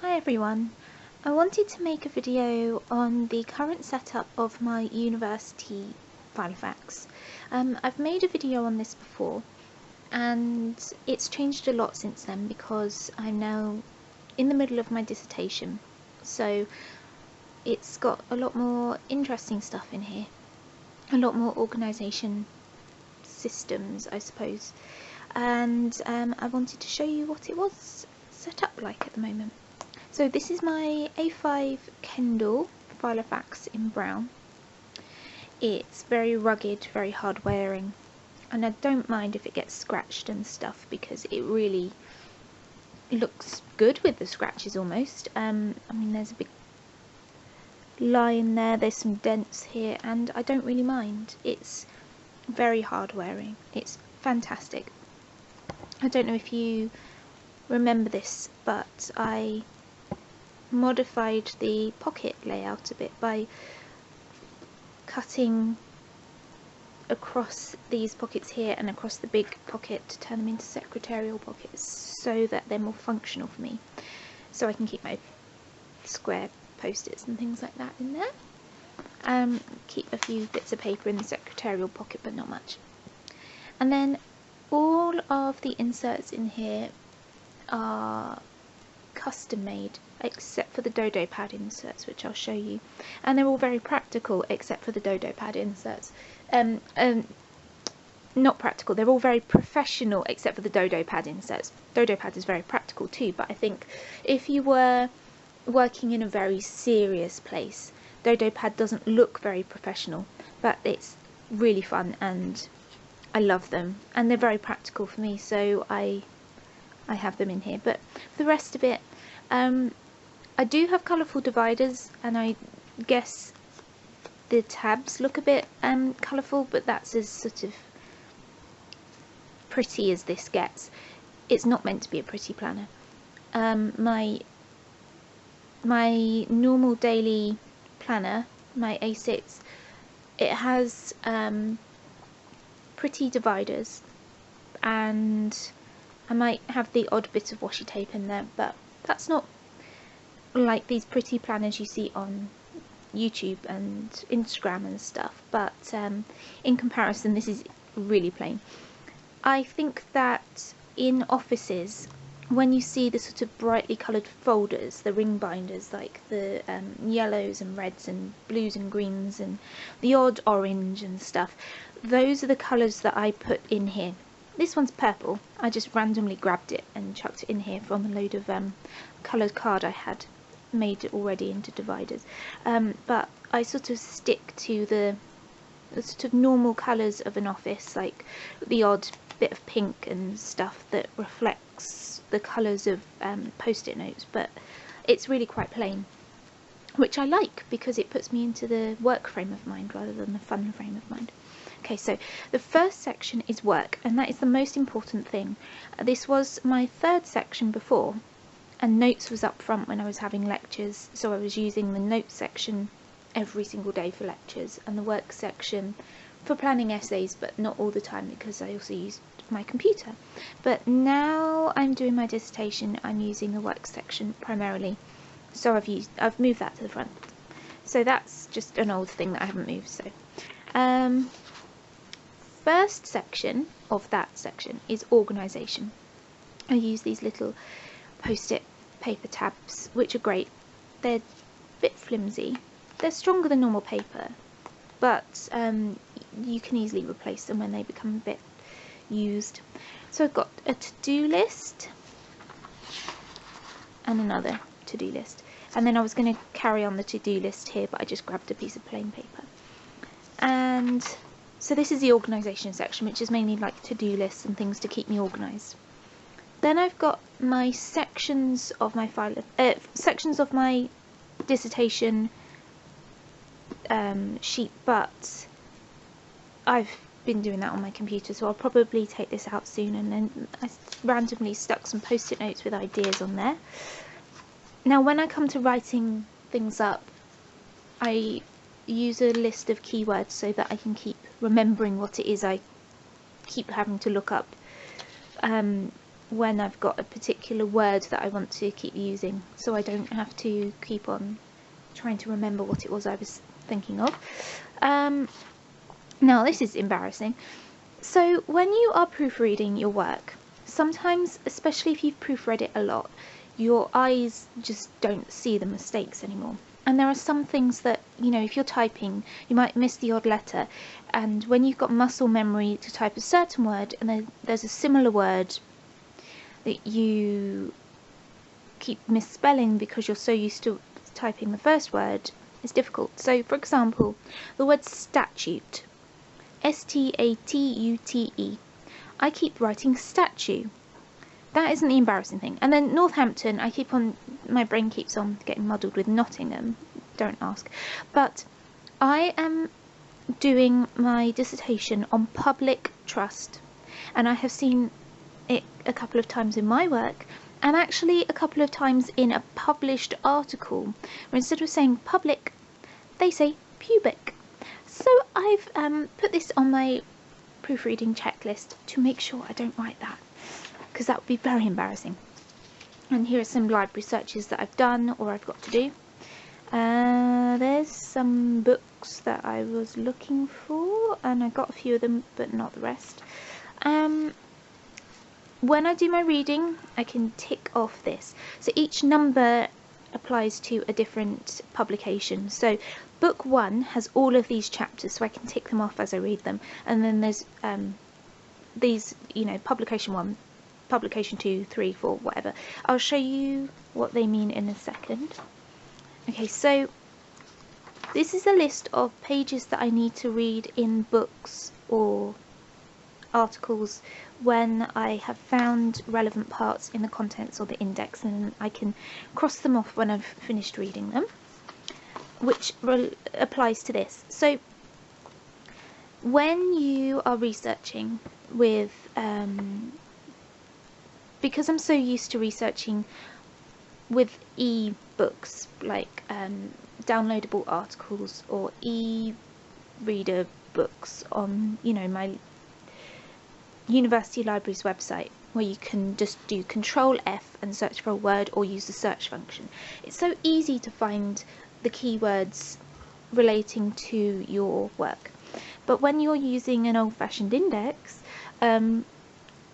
Hi everyone, I wanted to make a video on the current setup of my university Filofax. I've made a video on this before and it's changed a lot since then because I'm now in the middle of my dissertation, so it's got a lot more interesting stuff in here, a lot more organisation systems I suppose, and I wanted to show you what it was set up like at the moment. So this is my A5 Kindle Filofax in brown. It's very rugged, very hard wearing, and I don't mind if it gets scratched and stuff because it really looks good with the scratches almost. I mean, there's a big line there, there's some dents here, and I don't really mind. It's very hard wearing. It's fantastic. I don't know if you remember this, but I modified the pocket layout a bit by cutting across these pockets here and across the big pocket to turn them into secretarial pockets so that they're more functional for me, so I can keep my square post-its and things like that in there. Keep a few bits of paper in the secretarial pocket, but not much. And then all of the inserts in here are custom made except for the Dodo Pad inserts, which I'll show you, and they're all very practical except for the Dodo Pad inserts. Not practical, they're all very professional except for the Dodo Pad inserts. Dodo Pad is very practical too, but I think if you were working in a very serious place, Dodo Pad doesn't look very professional, but it's really fun and I love them, and they're very practical for me, so I have them in here. But for the rest of it, I do have colourful dividers, and I guess the tabs look a bit colourful, but that's as sort of pretty as this gets. It's not meant to be a pretty planner. My normal daily planner, my A6, it has pretty dividers, and I might have the odd bit of washi tape in there, but that's not like these pretty planners you see on YouTube and Instagram and stuff, but in comparison this is really plain. I think that in offices, when you see the sort of brightly coloured folders, the ring binders, like the yellows and reds and blues and greens and the odd orange and stuff, those are the colours that I put in here. This one's purple. I just randomly grabbed it and chucked it in here from a load of coloured card I had made already into dividers. But I sort of stick to the sort of normal colours of an office, like the odd bit of pink and stuff that reflects the colours of post-it notes, but it's really quite plain, which I like because it puts me into the work frame of mind rather than the fun frame of mind. Okay, so the first section is work, and that is the most important thing. This was my third section before, and notes was up front when I was having lectures, so I was using the notes section every single day for lectures, and the work section for planning essays, but not all the time because I also used my computer. But now I'm doing my dissertation, I'm using the work section primarily, so I've moved that to the front. So that's just an old thing that I haven't moved. So first section of that section is organisation. I use these little post-it paper tabs, which are great. They're a bit flimsy. They're stronger than normal paper, but you can easily replace them when they become a bit used. So I've got a to-do list and another to-do list, and then I was going to carry on the to-do list here, but I just grabbed a piece of plain paper. And so this is the organisation section, which is mainly like to-do lists and things to keep me organised. Then I've got my sections of my sections of my dissertation sheet, but I've been doing that on my computer, so I'll probably take this out soon. And then I randomly stuck some post-it notes with ideas on there. Now when I come to writing things up, I use a list of keywords so that I can keep remembering what it is I keep having to look up. when I've got a particular word that I want to keep using, so I don't have to keep on trying to remember what it was I was thinking of. Now this is embarrassing. So when you are proofreading your work, sometimes, especially if you've proofread it a lot, your eyes just don't see the mistakes anymore. And there are some things that, you know, if you're typing, you might miss the odd letter, and when you've got muscle memory to type a certain word and then there's a similar word that you keep misspelling because you're so used to typing the first word, it's difficult. So for example, the word statute, S-T-A-T-U-T-E, I keep writing statue. That isn't the embarrassing thing. And then Northampton, my brain keeps on getting muddled with Nottingham, don't ask. But I am doing my dissertation on public trust, and I have seen it a couple of times in my work, and actually a couple of times in a published article, where instead of saying public, they say pubic. So I've put this on my proofreading checklist to make sure I don't write that, because that would be very embarrassing. And here are some library searches that I've done or I've got to do. There's some books that I was looking for, and I got a few of them but not the rest. When I do my reading, I can tick off this. So each number applies to a different publication. So book 1 has all of these chapters, so I can tick them off as I read them. And then there's these, you know, publication 1, publication 2, 3, 4, whatever. I'll show you what they mean in a second. Okay, so this is a list of pages that I need to read in books or articles when I have found relevant parts in the contents or the index, and I can cross them off when I've finished reading them, which applies to this. So when you are researching with, because I'm so used to researching with e-books, like downloadable articles or e-reader books on, you know, my university library's website, where you can just do Control F and search for a word or use the search function. It's so easy to find the keywords relating to your work. But when you're using an old-fashioned index,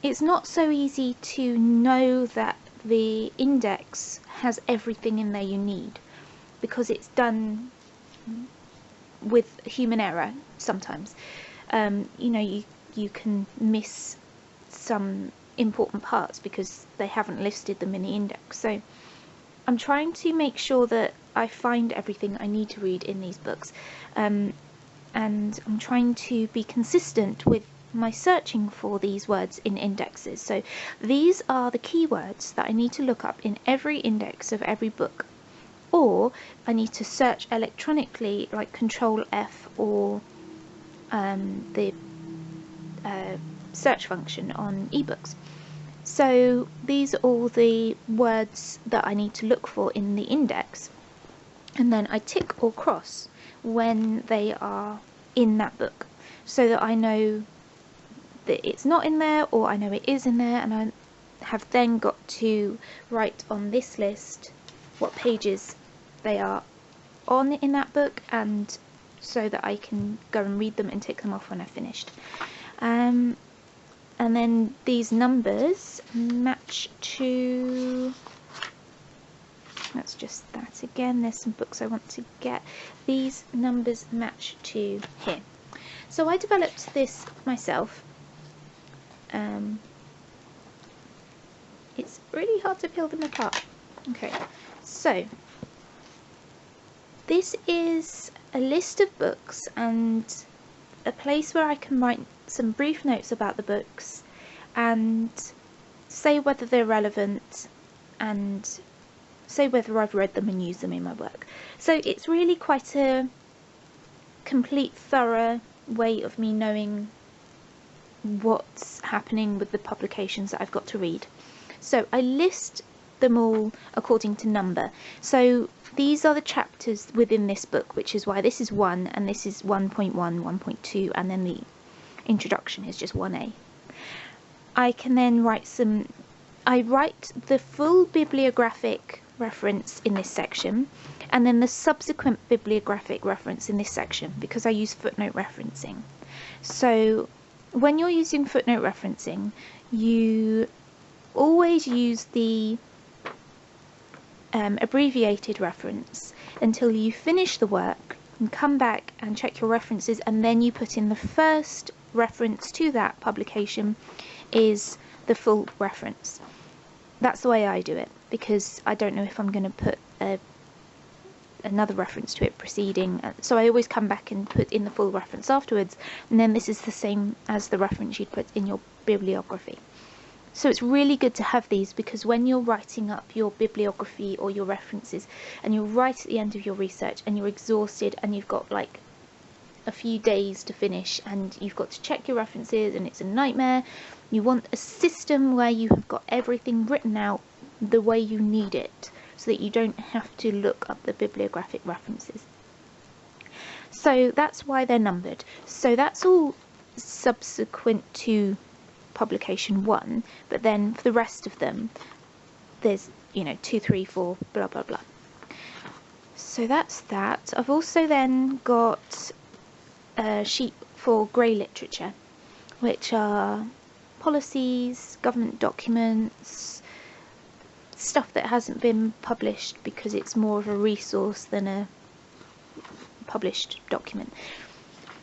it's not so easy to know that the index has everything in there you need, because it's done with human error sometimes. You know, you can miss some important parts because they haven't listed them in the index. So I'm trying to make sure that I find everything I need to read in these books, and I'm trying to be consistent with my searching for these words in indexes. So these are the keywords that I need to look up in every index of every book, or I need to search electronically like Control F or the search function on ebooks. So these are all the words that I need to look for in the index, and then I tick or cross when they are in that book, so that I know that it's not in there, or I know it is in there, and I have then got to write on this list what pages they are on in that book, and so that I can go and read them and tick them off when I've finished. And then these numbers match to, that's just that again, there's some books I want to get. These numbers match to here. So I developed this myself. It's really hard to peel them apart. Okay, so this is a list of books and a place where I can write some brief notes about the books and say whether they're relevant and say whether I've read them and used them in my work. So it's really quite a complete, thorough way of me knowing what's happening with the publications that I've got to read. So I list them all according to number. So these are the chapters within this book, which is why this is 1 and this is 1.1, 1.2, and then the introduction is just 1A. I can then write some I write the full bibliographic reference in this section, and then the subsequent bibliographic reference in this section, because I use footnote referencing. So when you're using footnote referencing, you always use the abbreviated reference until you finish the work and come back and check your references, and then you put in the first reference to that publication is the full reference. That's the way I do it, because I don't know if I'm going to put another reference to it preceding, so I always come back and put in the full reference afterwards, and then this is the same as the reference you'd put in your bibliography. So it's really good to have these, because when you're writing up your bibliography or your references and you're right at the end of your research and you're exhausted and you've got like a few days to finish and you've got to check your references and it's a nightmare, you want a system where you have got everything written out the way you need it, so that you don't have to look up the bibliographic references. So that's why they're numbered. So that's all subsequent to publication 1, but then for the rest of them there's 2, 3, 4, blah blah blah. So that's that. I've also then got a sheet for grey literature, which are policies, government documents, stuff that hasn't been published because it's more of a resource than a published document.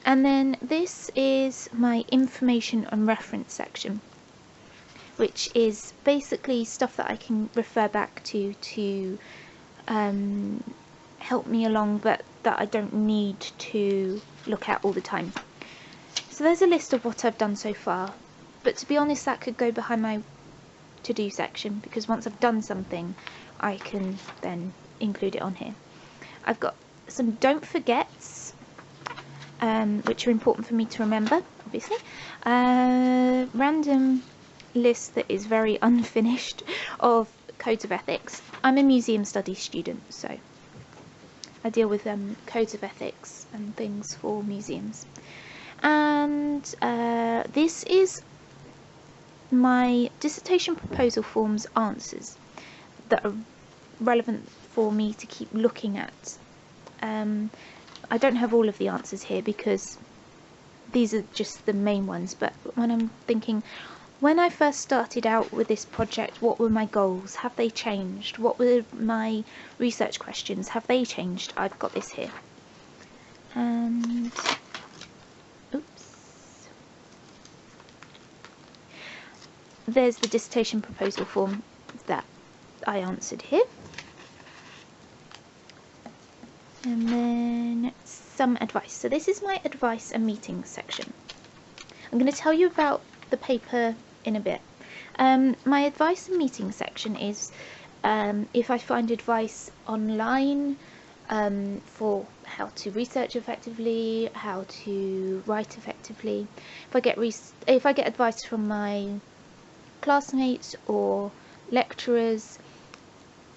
And then this is my information and reference section, which is basically stuff that I can refer back to help me along, but that I don't need to look at all the time. So there's a list of what I've done so far, but to be honest, that could go behind my to-do section, because once I've done something I can then include it on here. I've got some don't forgets, which are important for me to remember, obviously. Random list that is very unfinished of codes of ethics. I'm a museum studies student, so I deal with codes of ethics and things for museums. And this is my dissertation proposal form's answers that are relevant for me to keep looking at. I don't have all of the answers here because these are just the main ones, but when I'm thinking, when I first started out with this project, what were my goals? Have they changed? What were my research questions? Have they changed? I've got this here. And oops, there's the dissertation proposal form that I answered here. And then some advice. So this is my advice and meetings section. I'm going to tell you about the paper in a bit. My advice and meetings section is if I find advice online for how to research effectively, how to write effectively. If I get advice from my classmates or lecturers,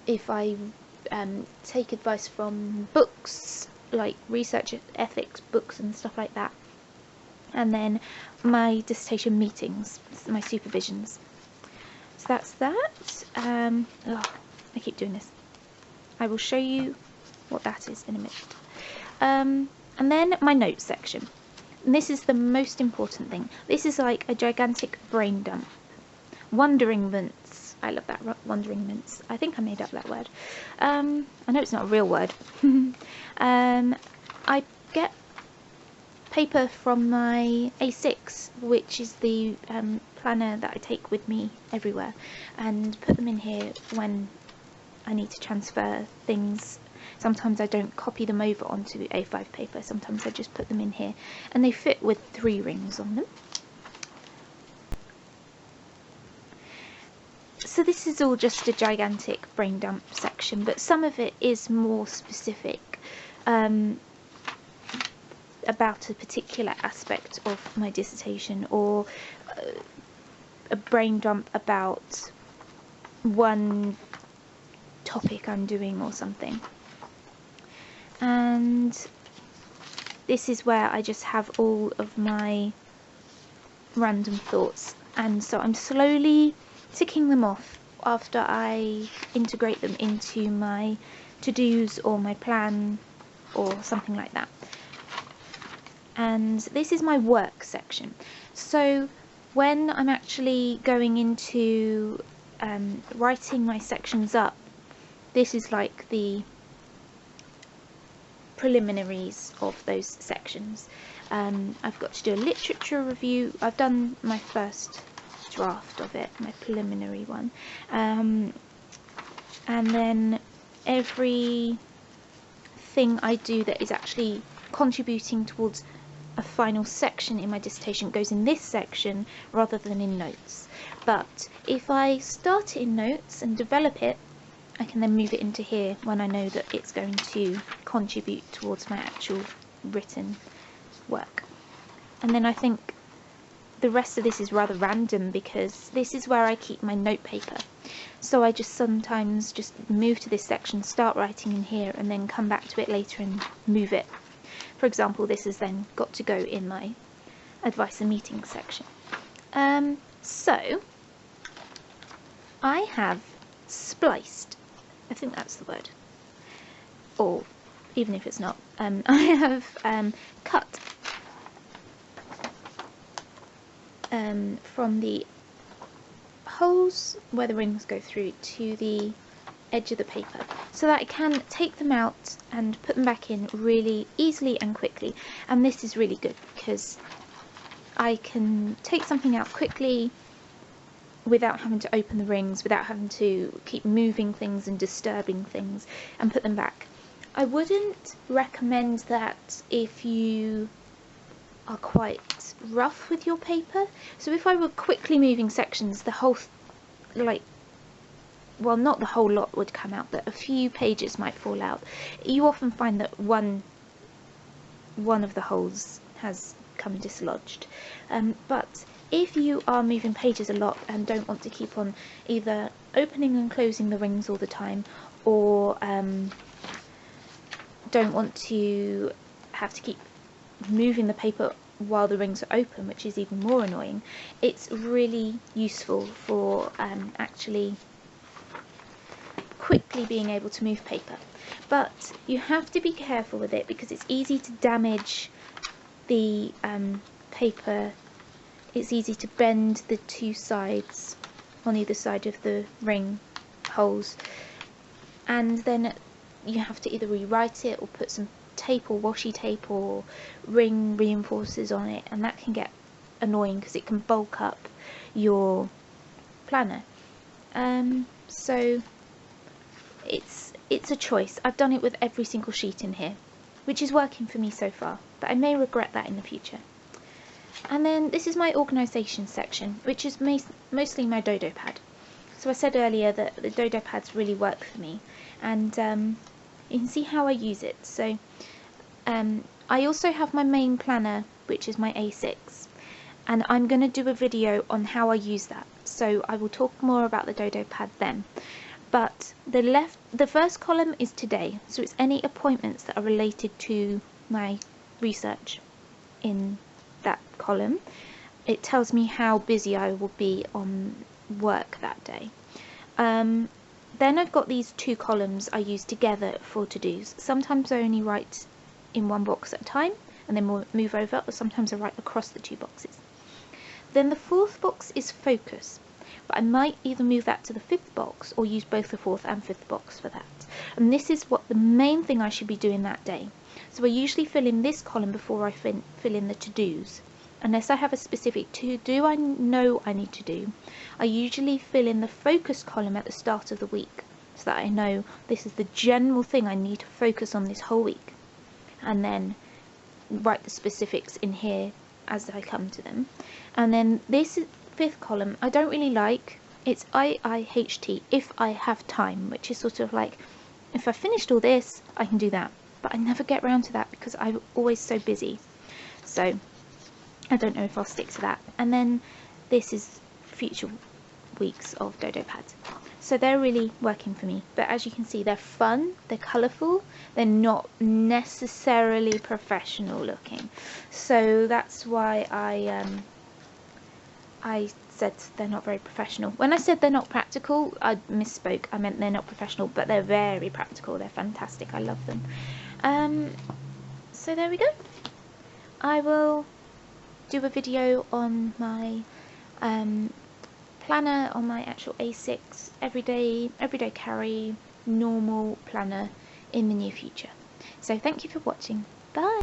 if I take advice from books, like research ethics books and stuff like that. And then my dissertation meetings, my supervisions. So that's that. I keep doing this. I will show you what that is in a minute. And then my notes section. And this is the most important thing. This is like a gigantic brain dump. Wonderingments. I love that, wonderingments. I think I made up that word. I know it's not a real word. I get paper from my A6, which is the planner that I take with me everywhere, and put them in here when I need to transfer things. Sometimes I don't copy them over onto A5 paper, sometimes I just put them in here, and they fit with 3 rings on them. So this is all just a gigantic brain dump section, but some of it is more specific about a particular aspect of my dissertation, or a brain dump about one topic I'm doing or something. And this is where I just have all of my random thoughts, and so I'm slowly ticking them off after I integrate them into my to-dos or my plan or something like that. And this is my work section. So when I'm actually going into writing my sections up, this is like the preliminaries of those sections. I've got to do a literature review. I've done my first draft of it, my preliminary one, and then every thing I do that is actually contributing towards a final section in my dissertation goes in this section rather than in notes. But if I start it in notes and develop it, I can then move it into here when I know that it's going to contribute towards my actual written work. And then I think the rest of this is rather random because this is where I keep my note paper. So I just sometimes just move to this section, start writing in here, and then come back to it later and move it. For example, this has then got to go in my advice and meeting section. So I have spliced, I think that's the word, or even if it's not, I have cut from the holes where the rings go through to the edge of the paper, so that I can take them out and put them back in really easily and quickly. And this is really good because I can take something out quickly without having to open the rings, without having to keep moving things and disturbing things, and put them back. I wouldn't recommend that if you are quite rough with your paper. So if I were quickly moving sections, the whole, well, not the whole lot would come out, but a few pages might fall out. You often find that one of the holes has come dislodged. But if you are moving pages a lot and don't want to keep on either opening and closing the rings all the time, or don't want to have to keep moving the paper while the rings are open, which is even more annoying, it's really useful for actually quickly being able to move paper. But you have to be careful with it because it's easy to damage the paper. It's easy to bend the two sides on either side of the ring holes, and then you have to either rewrite it or put some tape or washi tape or ring reinforcers on it, and that can get annoying because it can bulk up your planner. So it's a choice. I've done it with every single sheet in here, which is working for me so far, but I may regret that in the future. And then this is my organisation section, which is mostly my Dodo Pad. So I said earlier that the Dodo Pads really work for me, and you can see how I use it. So I also have my main planner, which is my A6, and I'm going to do a video on how I use that, so I will talk more about the Dodo Pad then. But the first column is today, so it's any appointments that are related to my research in that column. It tells me how busy I will be on work that day. Then I've got these two columns I use together for to-dos. Sometimes I only write in one box at a time and then move over, or sometimes I write across the two boxes. Then the fourth box is focus, but I might either move that to the fifth box or use both the fourth and fifth box for that. And this is what the main thing I should be doing that day. So I usually fill in this column before I fill in the to-dos. Unless I have a specific to-do I know I need to do, I usually fill in the focus column at the start of the week, so that I know this is the general thing I need to focus on this whole week, and then write the specifics in here as I come to them. And then this fifth column I don't really like. It's IIHT, if I have time, which is sort of like, if I finished all this I can do that, but I never get around to that because I'm always so busy. So I don't know if I'll stick to that. And then this is future weeks of Dodo Pads. So they're really working for me. But as you can see, they're fun, they're colourful, they're not necessarily professional looking. So that's why I said they're not very professional. When I said they're not practical, I misspoke. I meant they're not professional, but they're very practical. They're fantastic. I love them. So there we go. I will do a video on my planner, on my actual A6 everyday carry normal planner in the near future. So thank you for watching. Bye.